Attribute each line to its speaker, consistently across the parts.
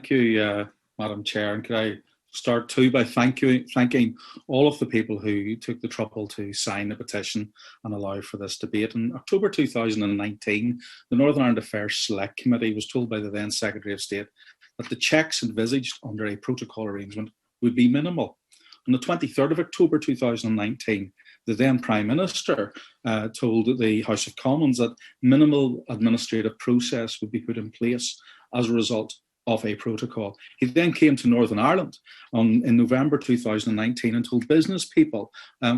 Speaker 1: Thank you, Madam Chair. And could I start too by thanking all of the people who took the trouble to sign the petition and allow for this debate. In October 2019, the Northern Ireland Affairs Select Committee was told by the then Secretary of State that the checks envisaged under a protocol arrangement would be minimal. On the 23rd of October 2019, the then Prime Minister told the House of Commons that minimal administrative process would be put in place as a result of a protocol. He then came to Northern Ireland in November 2019 and told business people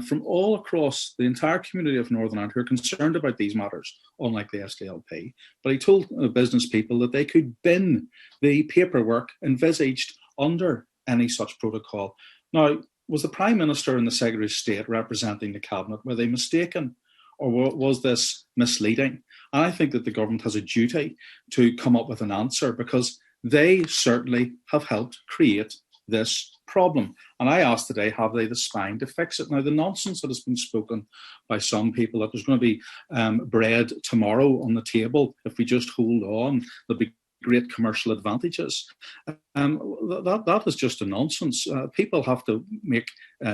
Speaker 1: from all across the entire community of Northern Ireland who are concerned about these matters, unlike the SDLP, but he told business people that they could bin the paperwork envisaged under any such protocol. Now, was the Prime Minister and the Secretary of State representing the Cabinet, were they mistaken, or was this misleading? And I think that the government has a duty to come up with an answer, because they certainly have helped create this problem. And I asked today, have they the spine to fix it? Now, the nonsense that has been spoken by some people that there's going to be bread tomorrow on the table if we just hold on, there'll be great commercial advantages. That is just a nonsense. People have to make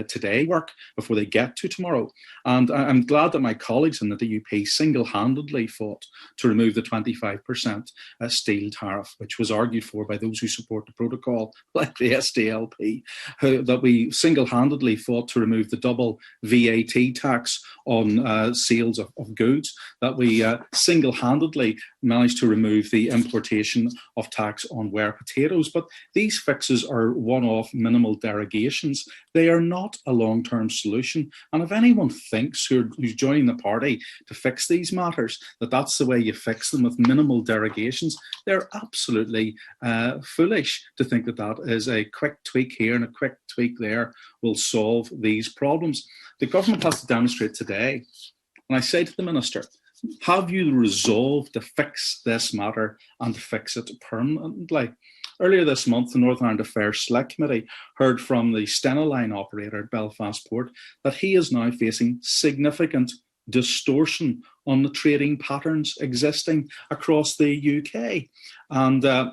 Speaker 1: today work before they get to tomorrow. And I'm glad that my colleagues in the DUP single-handedly fought to remove the 25% steel tariff, which was argued for by those who support the protocol, like the SDLP, that we single-handedly fought to remove the double VAT tax on sales of goods, that we single-handedly managed to remove the importation of tax on ware potatoes. But these fixes are one-off minimal derogations. They are not a long-term solution. And if anyone thinks who's joining the party to fix these matters, that that's the way you fix them, with minimal derogations, they're absolutely foolish to think that that is a quick tweak here and a quick tweak there will solve these problems. The government has to demonstrate today, and I say to the Minister, have you the resolve to fix this matter and to fix it permanently? Earlier this month, the Northern Ireland Affairs Select Committee heard from the Stena Line operator at Belfast Port that he is now facing significant distortion on the trading patterns existing across the UK. And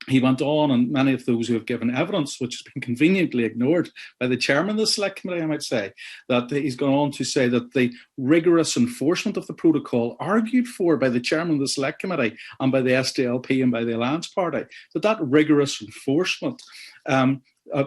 Speaker 1: he went on, and many of those who have given evidence, which has been conveniently ignored by the chairman of the Select Committee, I might say, that he's gone on to say that the rigorous enforcement of the protocol argued for by the chairman of the Select Committee and by the SDLP and by the Alliance Party, that rigorous enforcement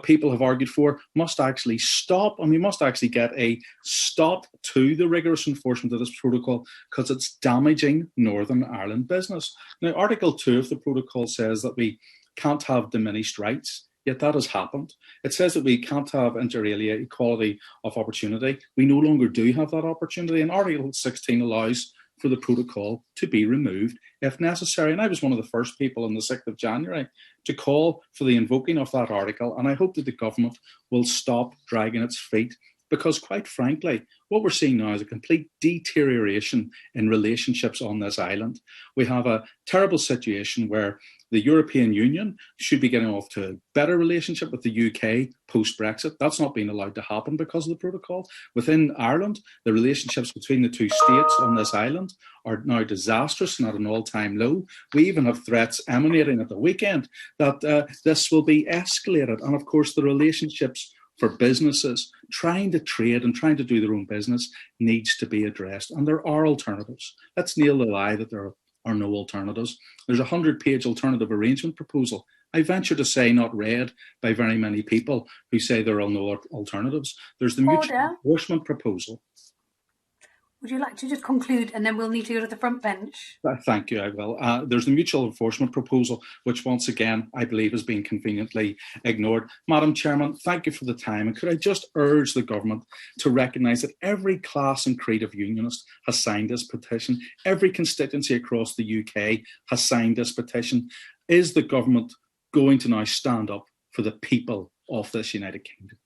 Speaker 1: people have argued for must actually stop, and we must actually get a stop to the rigorous enforcement of this protocol, because it's damaging Northern Ireland business. Now, Article 2 of the protocol says that we can't have diminished rights, yet that has happened. It says that we can't have inter alia equality of opportunity. We no longer do have that opportunity, and Article 16 allows for the protocol to be removed if necessary. And I was one of the first people on the 6th of January to call for the invoking of that article. And I hope that the government will stop dragging its feet, because quite frankly, what we're seeing now is a complete deterioration in relationships on this island. We have a terrible situation where the European Union should be getting off to a better relationship with the UK post-Brexit. That's not being allowed to happen because of the protocol. Within Ireland, the relationships between the two states on this island are now disastrous and at an all-time low. We even have threats emanating at the weekend that this will be escalated. And of course, the relationships for businesses trying to trade and trying to do their own business needs to be addressed. And there are alternatives. Let's nail the lie that there are no alternatives. There's a 100-page alternative arrangement proposal. I venture to say not read by very many people who say there are no alternatives. There's the mutual enforcement proposal.
Speaker 2: Would you like to just conclude, and then we'll need to go to the front bench?
Speaker 1: Thank you, I will. There's the mutual enforcement proposal, which once again, I believe, has been conveniently ignored. Madam Chairman, thank you for the time. And could I just urge the government to recognise that every class and creed of Unionist has signed this petition. Every constituency across the UK has signed this petition. Is the government going to now stand up for the people of this United Kingdom?